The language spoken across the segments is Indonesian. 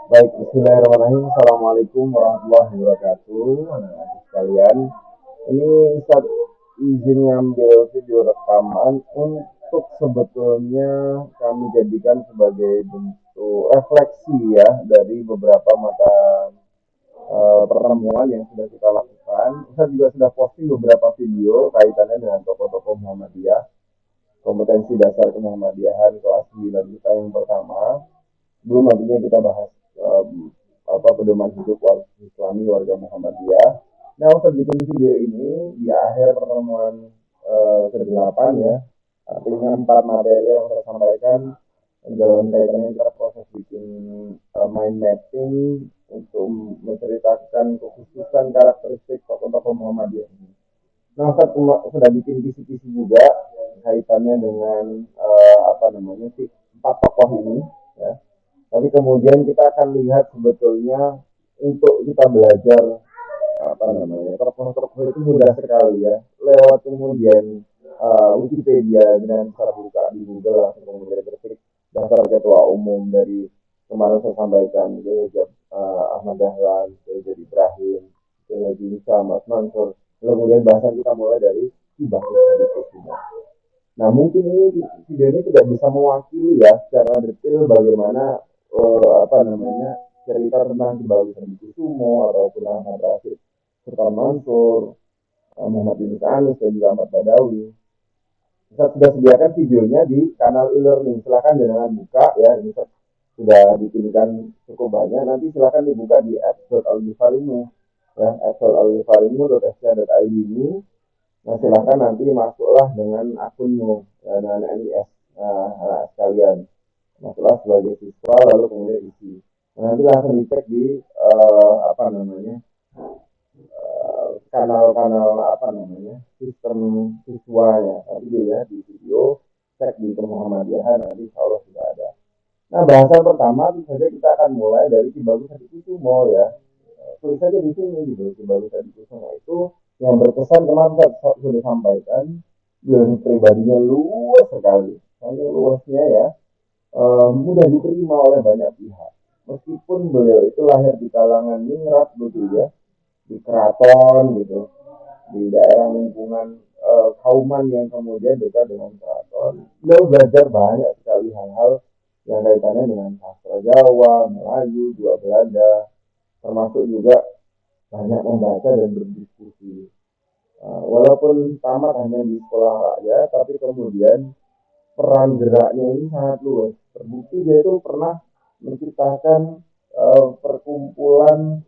Baik, bismillahirrahmanirrahim. Assalamualaikum warahmatullahi wabarakatuh. Anak-anak sekalian, ini Ustaz izin ngambil video rekaman untuk sebetulnya kami jadikan sebagai bentuk refleksi ya dari beberapa mata pertemuan yang sudah kita lakukan. Ustaz juga sudah posting beberapa video kaitannya dengan tokoh-tokoh Muhammadiyah, kompetensi dasar kemuhammadiyahan kelas 9 kita yang pertama. Belum nantinya kita bahas pedoman hidup warga Islami warga Muhammadiyah. Nah, untuk bikin video ini di akhir pertemuan ke-8 ya, artinya 4 materi yang saya sampaikan dalam kaitannya kita proses bikin mind mapping untuk menceritakan kekhususan karakteristik tokoh-tokoh Muhammadiyah ini. Nah, saya sudah bikin kisi-kisi juga kaitannya dengan si 4 tokoh ini ya. Tapi kemudian kita akan lihat sebetulnya untuk kita belajar tokoh-tokoh itu mudah sekali ya. Lewat kemudian Wikipedia dengan cara buka di Google atau kemudian ketik daftar ketua umum dari kemarin saya sampaikan ya, Ahmad Dahlan, Jadi Ibrahim, Jadi Isa, Mas Mansur. Kemudian bahasan kita mulai dari Ibah Kusuma. Nah, mungkin ini video ini tidak bisa mewakili ya secara detail bagaimana cerita tentang Kibali Kusumo ataupun Ahmad Rasid serta Mansur, Muhammad bin Anis dan juga Ahmad Badawi. Kita sudah sediakan videonya di kanal e-learning. Silakan jangan buka ya, ini sudah dipilihkan cukup banyak. Nanti silakan dibuka di @algifarimu ya, @algifarimu.fc.id ini. Nah, silakan nanti masuklah dengan akunmu ya, dengan NIS sekalian. Masuklah sebagai siswa lalu kemudian isi. Nah, nanti langsung dicek di kanal-kanal sistem siswa ya. Tadi dilihat di video, cek di Muhammadiyah nanti insya Allah sudah ada. Nah, bahasan pertama tentu saja kita akan mulai dari Ki Bagus Hadikusumo ya. Tulis saja di sini gitu. Ki Bagus Hadikusumo itu yang berkesan kemarin saya sudah sampaikan, beliau pribadinya luas sekali. Saking luasnya ya, mudah diterima oleh banyak pihak. Meskipun beliau itu lahir di kalangan ningrat begitu ya, di keraton gitu, di daerah lingkungan kauman yang kemudian dekat dengan keraton. Beliau belajar banyak sekali hal-hal yang kaitannya dengan sastra Jawa, Melayu, juga Belanda, termasuk juga banyak membaca dan berdiskusi. Walaupun tamat hanya di sekolah rakyat, tapi kemudian peran geraknya ini sangat luas. Terbukti dia itu pernah menciptakan perkumpulan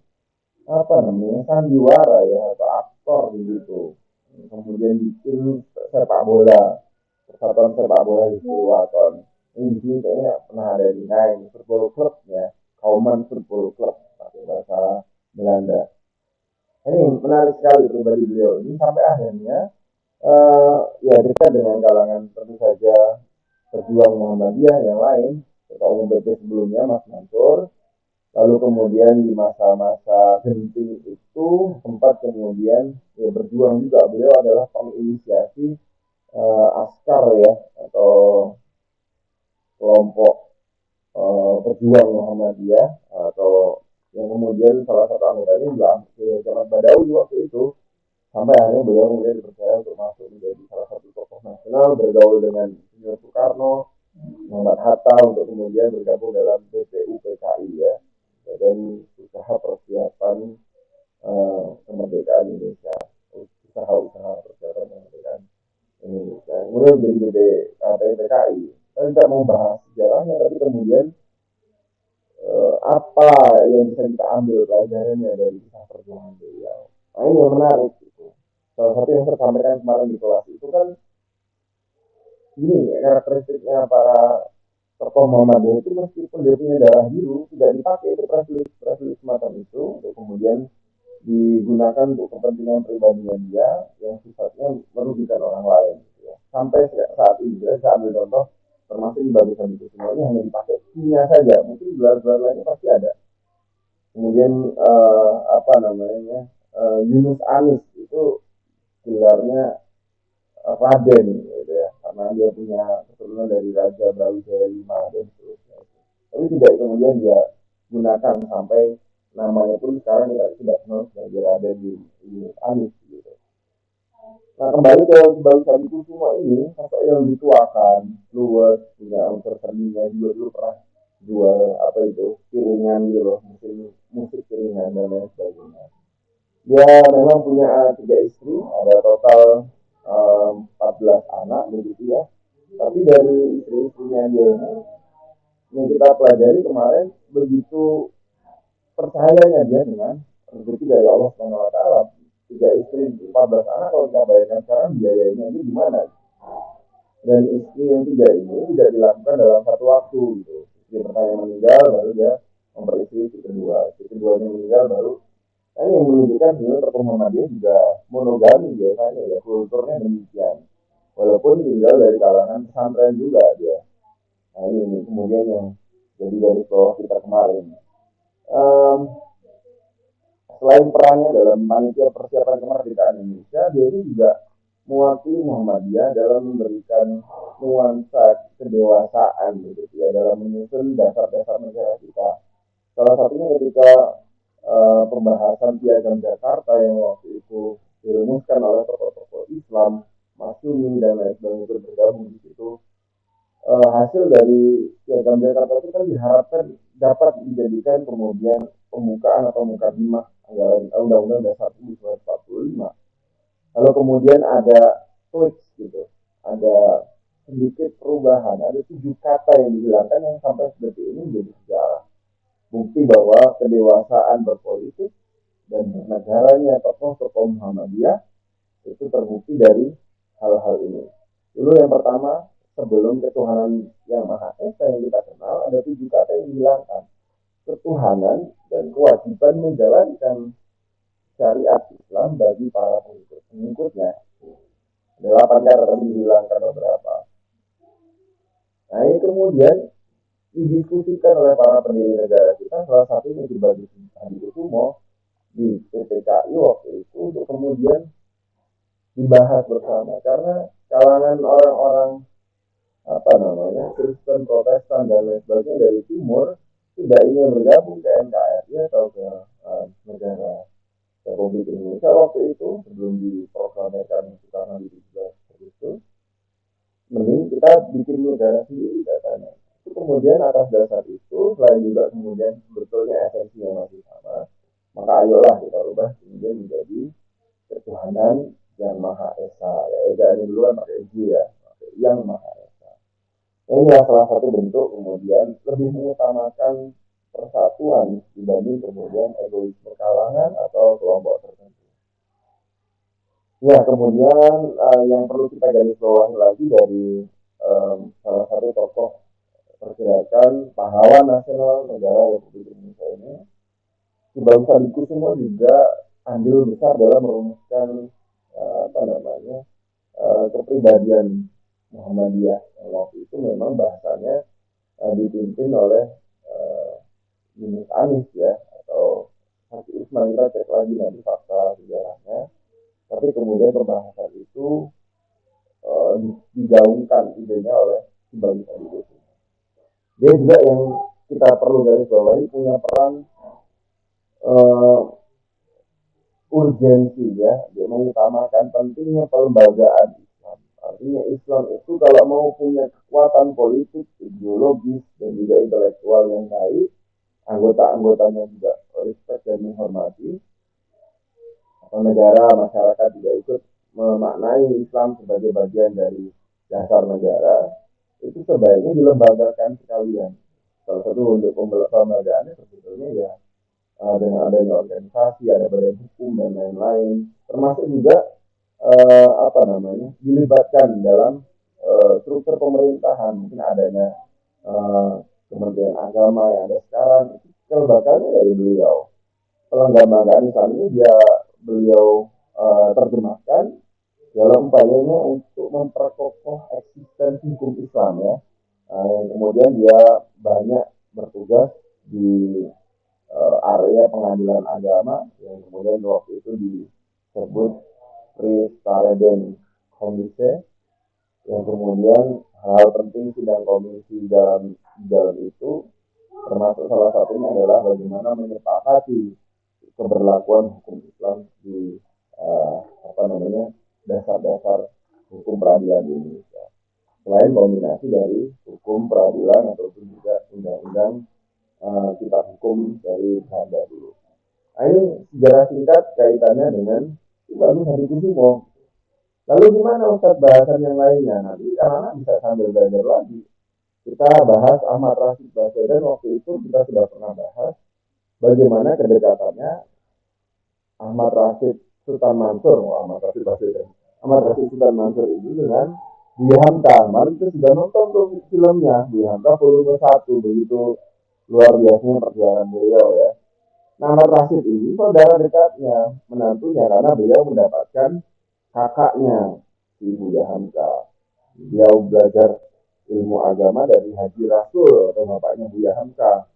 sandiwara ya atau aktor gitu. Kemudian bikin sepak bola, persatuan sepak bola di Purwaton. Ini di sini kayaknya pernah ada di Nine Football Club ya, Kauman Football Club pakai bahasa Belanda. Ini menarik sekali pribadi beliau ini sampai akhirnya ya dekat dengan kalangan tentu saja pejuang Muhammadiyah yang lain, ketua umum BP sebelumnya Mas Mansur. Lalu kemudian di masa-masa genting itu sempat kemudian ya, berjuang juga. Beliau adalah penginisiasi askar ya atau kelompok pejuang Muhammadiyah atau yang kemudian salah satu anggotanya juga Ahmad Badawi waktu itu, sampai akhirnya beliau kemudian dipercaya untuk masuk menjadi salah satu tokoh nasional, bergaul dengan Insinyur Soekarno, Muhammad Hatta untuk kemudian bergabung dalam BPU PKI ya, dan usaha persiapan kemerdekaan Indonesia, usaha-usaha persiapan kemerdekaan Indonesia. Kemudian menjadi PKI. Saya tidak mau bahas sejarahnya, tapi kemudian apa yang bisa kita ambil pelajarannya dari kisah perjuangan beliau. Nah, ini yang menarik gitu. Salah satu yang saya sampaikan kemarin di kelas itu kan ini karakteristiknya para tokoh Muhammadiyah itu meskipun dia punya darah biru tidak dipakai untuk prajurit semacam itu untuk kemudian digunakan untuk kepentingan pribadinya dia yang sifatnya merugikan orang lain gitu ya. Sampai saat ini saya ambil contoh termasuk di bagian itu semuanya hanya dipakai kimia saja, mungkin gelar-gelar lainnya pasti ada. Kemudian Yunus Anis itu gelarnya Raden gitu ya, karena dia punya keturunan dari Raja Brawijaya V dan seterusnya. Tapi tidak kemudian dia gunakan sampai namanya pun sekarang kita sudah kenal sebagai Raden Yunus Anis gitu. Nah kembali ke Bang Sandi Kusuma ini, sosok yang dituakan, luwes, punya unsur seninya juga dulu pernah jual apa itu piringan gitu loh, musik musik piringan dan lain sebagainya. Dia memang punya tiga istri, ada total 14 anak begitu ya. Tapi dari istri-istrinya dia ini, yang kita pelajari kemarin, begitu percayanya dia dengan rezeki dari Allah Subhanahu Wa Taala. Tiga istri, 14 anak, kalau kita bayarkan sekarang biayanya ini gimana? Dan istri yang tiga ini tidak dilakukan dalam satu waktu gitu. Istri pertama yang meninggal, baru dia memperistri istri kedua. Istri keduanya meninggal, baru. Nah, ini yang menunjukkan sebenarnya tokoh Muhammadiyah juga monogami biasanya ya, kulturnya demikian. Walaupun tinggal dari kalangan pesantren juga dia. Nah ini kemudian yang jadi garis bawah kita kemarin. Um, Selain perannya dalam panitia persiapan kemerdekaan Indonesia, dia ini juga mewakili Muhammadiyah dalam memberikan nuansa kedewasaan gitu ya, dalam menyusun dasar-dasar negara kita. Salah satunya ketika pembahasan Piagam Jakarta yang waktu itu dirumuskan oleh tokoh-tokoh Islam, Masyumi dan lain sebagainya bergabung di situ. Hasil dari Piagam Jakarta itu kan diharapkan dapat dijadikan kemudian pembukaan atau mukadimah anggaran Undang-Undang Dasar 1945. Lalu kemudian ada tweaks gitu, ada sedikit perubahan, ada 7 kata yang dihilangkan yang sampai detik ini menjadi sejarah. Bukti bahwa kedewasaan berpolitik dan negaranya tokoh-tokoh Muhammadiyah itu terbukti dari hal-hal ini. Dulu yang pertama, sebelum ketuhanan yang Maha Esa yang kita kenal, ada 7 kata yang dihilangkan. Ketuhanan dan kewajiban menjalankan syariat Islam bagi para pengikutnya. Ada 8 kata tadi dihilangkan beberapa. Nah ini kemudian didiskusikan oleh para pendiri negara kita, salah satunya di Bagi Hadikusumo di PPKI waktu itu untuk kemudian dibahas bersama, karena kalangan orang-orang apa namanya Kristen, Protestan dan lain sebagainya dari timur tidak ingin bergabung ke NKRI atau ke negara Republik Indonesia waktu itu sebelum diproklamirkan Soekarno di 17 Agustus. Mending kita bikin negara sendiri katanya. Itu kemudian atas dasar itu, selain juga kemudian sebetulnya esensinya masih sama, maka ayolah kita ubah kemudian menjadi ketuhanan yang Maha Esa. Ya, jangan dulu kan pakai ya, yang Maha Esa. Ini adalah salah satu bentuk kemudian lebih mengutamakan persatuan dibanding kemudian egoisme kalangan atau kelompok tertentu. Ya, kemudian yang perlu kita garis bawahi lagi dari salah satu tokoh pergerakan pahlawan nasional negara Republik Indonesia ini, si Bang Sadikusumo juga andil besar dalam merumuskan apa namanya kepribadian Muhammadiyah yang waktu itu memang bahasanya dipimpin oleh Yunus Anis ya, atau Haki Usman. Kita cek lagi nanti fakta sejarahnya. Tapi kemudian pembahasan itu digaungkan idenya oleh Bang Sadikusumo. Dia juga yang kita perlu garis bawahi punya peran urgensi ya, dia mengutamakan pentingnya pelembagaan Islam. Artinya Islam itu kalau mau punya kekuatan politik, ideologis, dan juga intelektual yang baik, anggota-anggotanya juga respect dan menghormati, atau negara, masyarakat juga ikut memaknai Islam sebagai bagian dari dasar negara, itu sebaiknya dilembagakan sekalian. Salah satu untuk pembelembagaannya sebetulnya ya dengan adanya organisasi, ada badan hukum dan lain-lain, termasuk juga apa namanya dilibatkan dalam struktur pemerintahan. Mungkin adanya Kementerian Agama yang ada sekarang, itu kelembagaannya dari beliau. Pelembagaan Islam ini beliau terjemahkan dalam upayanya untuk memperkokoh eksistensi hukum Islam ya. Yang kemudian dia banyak bertugas di area pengadilan agama yang kemudian waktu itu disebut Prestaredem Komite, yang kemudian hal penting sidang komisi dalam itu Termasuk salah satunya adalah bagaimana menyepakati keberlakuan hukum Islam di uh, apa namanya dasar-dasar hukum peradilan di Indonesia. Selain kombinasi dari hukum peradilan ataupun juga undang-undang kitab hukum dari Belanda dulu. Nah, ini sejarah singkat kaitannya dengan Bagus Hadikusumo. Lalu gimana Ustadz bahasan yang lainnya? Nanti anak-anak bisa sambil belajar lagi. Kita bahas Ahmad Rashid Baswedan, waktu itu kita sudah pernah bahas bagaimana kedekatannya Ahmad Rashid Sultan Mansur, Ahmad Rashid Baswedan, Ahmad Rashid Sultan Mansur ini dengan Buya Hamka. Kemarin kita sudah nonton tuh filmnya Buya Hamka volume 1, begitu luar biasanya perjuangan beliau ya. Nah, Ahmad Rashid ini saudara dekatnya, menantunya, karena beliau mendapatkan kakaknya si Buya Hamka. Beliau belajar ilmu agama dari Haji Rasul atau bapaknya Buya Hamka.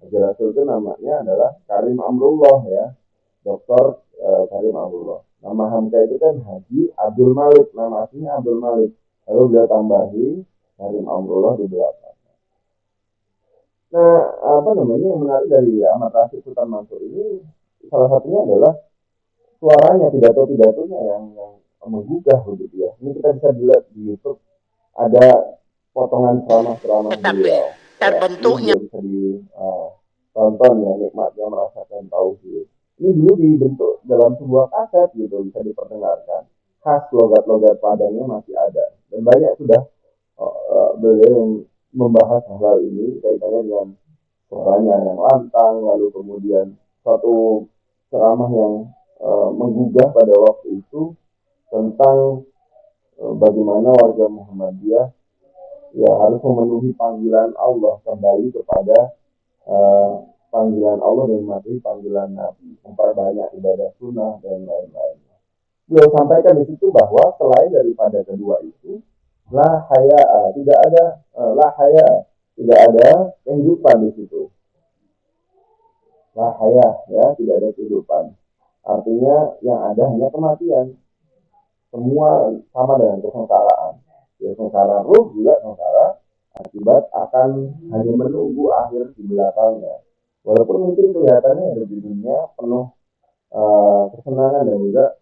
Haji Rasul itu namanya adalah Karim Amrullah ya, Dr. Karim Amrullah. Nama Hamka itu kan Haji Abdul Malik, nama aslinya Abdul Malik. Lalu beliau tambahi Karim Amrullah di belakang. Nah, apa namanya yang menarik dari Ahmad Rashid Sultan Mansur ini salah satunya adalah suaranya, pidato-pidatonya yang menggugah begitu ya. Ini kita bisa dilihat di YouTube, ada potongan ceramah-ceramah beliau. Ya, ini juga bisa ditonton ya, nikmatnya merasakan tauhid. Ini dulu dibentuk dalam sebuah kaset gitu, bisa diperdengarkan. Khas logat-logat Padangnya masih ada. Dan banyak sudah beliau yang membahas hal ini kaitannya dengan suaranya yang lantang, lalu kemudian satu ceramah yang menggugah pada waktu itu tentang bagaimana warga Muhammadiyah ya harus memenuhi panggilan Allah, kembali kepada panggilan Allah dan mati panggilan Nabi, memperbanyak ibadah sunnah dan lain-lain. Beliau sampaikan di situ bahwa selain daripada kedua itu, la haya, tidak ada la haya, tidak ada kehidupan di situ. La haya, ya, tidak ada kehidupan. Artinya yang ada hanya kematian. Semua sama dengan kesengsaraan. Ya, sengsara ruh juga sengsara akibat akan hanya menunggu akhir di belakangnya. Walaupun mungkin kelihatannya hidup di dunia penuh kesenangan dan juga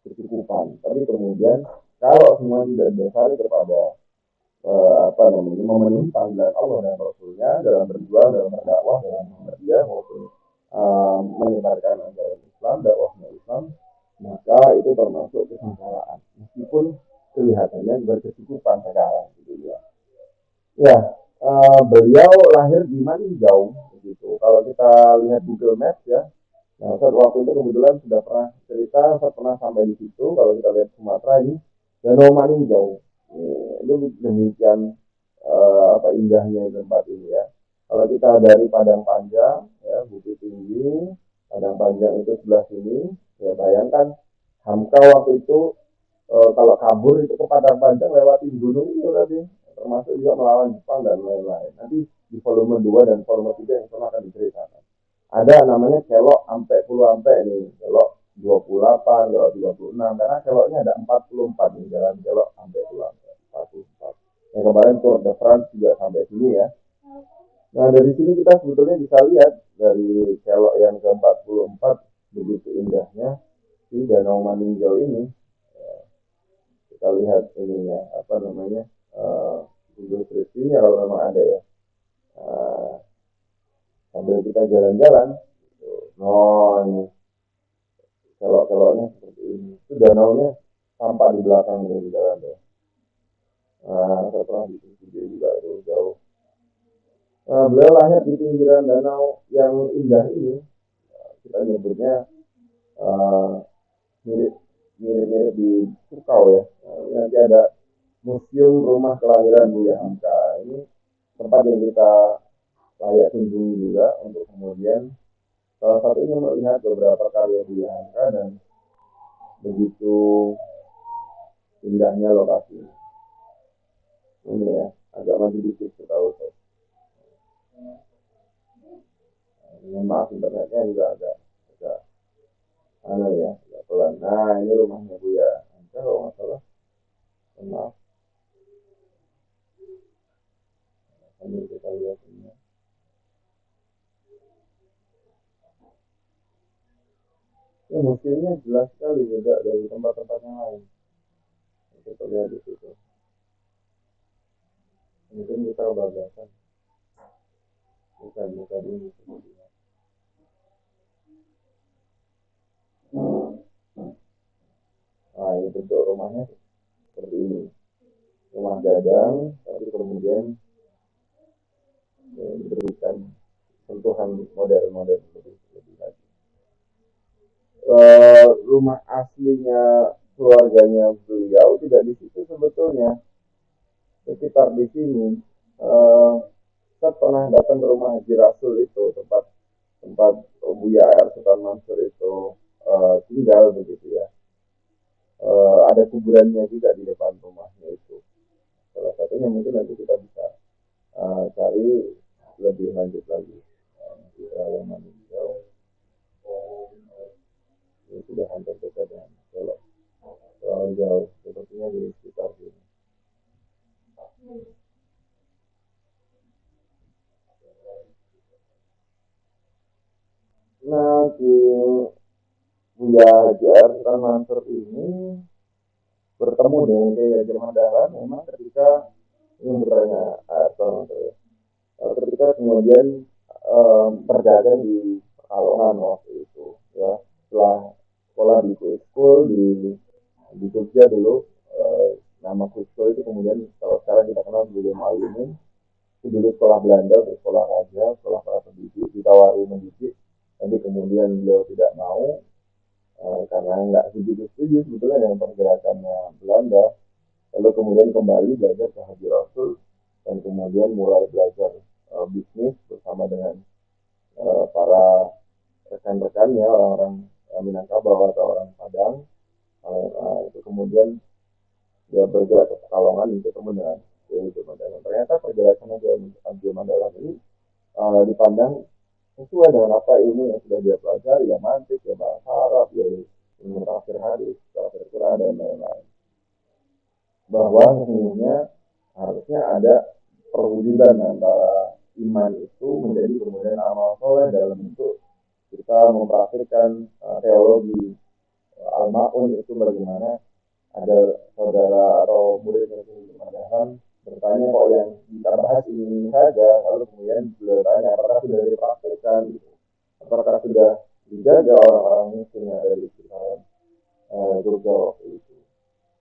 kecukupan, tapi kemudian kalau semua tidak berdasar kepada apa namanya memenuhi panggilan Allah dan Rasulnya dalam berjuang, dalam berdakwah, dalam Muhammadiyah maupun menyebarkan ajaran Islam, dakwahnya Islam, maka itu termasuk kesengsaraan. Meskipun kelihatannya berkecukupan sekarang, gitu ya. Ya, beliau lahir di Maninjau, begitu. Kalau kita lihat Google Maps ya, nah saat waktu itu kebetulan sudah pernah cerita, saya pernah sampai di situ. Kalau kita lihat Sumatera ini, Danau Maninjau, itu demikian apa indahnya tempat ini ya. Kalau kita dari Padang Panjang, ya Bukit Tinggi, Padang Panjang itu sebelah sini, ya bayangkan Hamka waktu itu kalau kabur itu ke Padang Panjang lewatin gunung itu tadi, termasuk juga melawan Jepang dan lain-lain. Nanti di volume 2 dan volume 3 yang sama akan diceritakan. Ada namanya kelok ampe puluh ampe nih, kelok 28, kelok 36, karena keloknya ada 44 nih, jalan kelok ampe puluh ampe, 44. Yang kemarin Tour de France juga sampai sini ya. Nah dari sini kita sebetulnya bisa lihat dari kelok yang ke-44 begitu indahnya di Danau Maninjau ini. Kita lihat ininya apa namanya ilustrasinya kalau memang ada ya. Sambil kita jalan-jalan, oh ini kelok-keloknya seperti ini. Itu danaunya tampak di belakang dari jalan ya. Saya pernah bikin video juga itu jauh. Beliau lahir di pinggiran danau yang indah ini. Kita nyebutnya mirip mirip di Sukau ya. Nanti ada Museum Rumah Kelahiran Buya Hamka. Ini tempat yang kita layak kunjungi juga untuk kemudian salah satunya melihat beberapa karya Buya Hamka dan begitu indahnya lokasi ini ya, agak maju dikit setahu saya. Dengan maaf internetnya juga agak ya, agak pelan. Nah ini rumahnya Buya Hamka kalau nggak salah. Maaf, sambil kita lihat ini. Ya musimnya jelas sekali beda dari tempat-tempat yang lain. Kita lihat di situ. Mungkin kita banggakan, bukan ini kemudian. Nah, ini bentuk rumahnya seperti ini. Rumah gadang, tapi kemudian diberikan sentuhan modern-modern lebih lagi. Rumah aslinya keluarganya beliau tidak di situ sebetulnya, sekitar di sini. Uh, saya pernah datang ke rumah Haji Rasul itu, tempat tempat Buya Air Sultan Mansur itu tinggal begitu ya. Ada kuburannya juga di depan rumahnya itu. Salah satunya mungkin nanti kita bisa cari lebih lanjut lagi. Yang mana jauh, ini sudah hampir dekat dengan Solo. Terlalu jauh, sepertinya di sekitar sini. Nah, di Buya Hajar Sultan Mansur ini bertemu dengan Kiai Hajar Dahlan memang ketika ini bertanya atau ketika kemudian berdagang di Pekalongan waktu itu ya, setelah sekolah di Quick School di Jogja dulu, nama Quick School itu kemudian kalau sekarang kita kenal sebagai Malimun. Itu dulu sekolah Belanda, sekolah raja, sekolah para pendidik, ditawari mendidik, tapi kemudian beliau tidak mau, karena nggak begitu setuju sebetulnya dengan pergerakannya Belanda. Lalu kemudian kembali belajar ke Haji Rasul dan kemudian mulai belajar bisnis bersama dengan para rekan-rekannya, orang-orang Minangkabau atau orang Padang. Itu kemudian dia bergerak ke Pekalongan untuk ketemu dengan Abdul Mandalan. Ternyata pergerakan Abdul Mandalan ini dipandang sesuai dengan apa ilmu yang sudah dia pelajari, ya mantik, ya bahasa Arab, ya ilmu tafsir hadis, tafsir Quran dan lain-lain. Bahwa sesungguhnya harusnya ada perwujudan antara iman itu menjadi kemudian amal soleh dalam bentuk kita mempraktikkan teologi al-ma'un itu bagaimana. Ada saudara atau murid yang berpengalaman bertanya kok yang kita bahas ini saja, lalu kemudian beliau tanya apakah sudah dipraktikkan, gitu. Apakah sudah dijaga orang-orang miskin yang ada di sekitar Jogja waktu itu.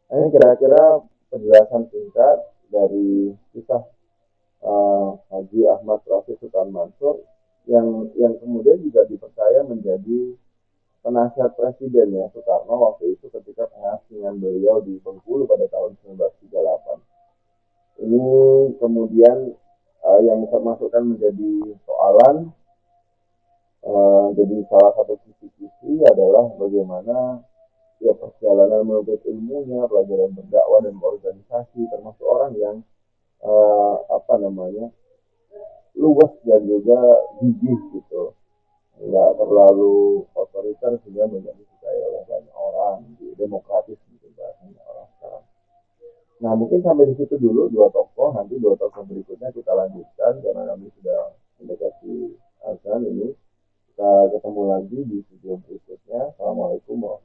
Nah, ini kira-kira penjelasan singkat dari kisah Haji Ahmad Rasid Sultan Mansur yang kemudian juga dipercaya menjadi penasihat presiden ya Soekarno waktu itu ketika pengasingan beliau di Bengkulu pada tahun 1938. Ini kemudian yang termasukkan menjadi soalan, jadi salah satu kisi-kisi adalah bagaimana ya perjalanan menuntut ilmunya, pelajaran berdakwah dan organisasi, termasuk orang yang apa namanya luas dan juga gigih gitu, nggak terlalu otoriter sehingga banyak disukai oleh banyak orang, gitu, demokratis gitu bahasanya orang sekarang. Nah mungkin sampai di situ dulu dua tokoh, nanti dua tokoh berikutnya kita lanjutkan karena kami sudah mendekati azan ini. Kita ketemu lagi di video berikutnya. Assalamualaikum warahmatullahi wabarakatuh.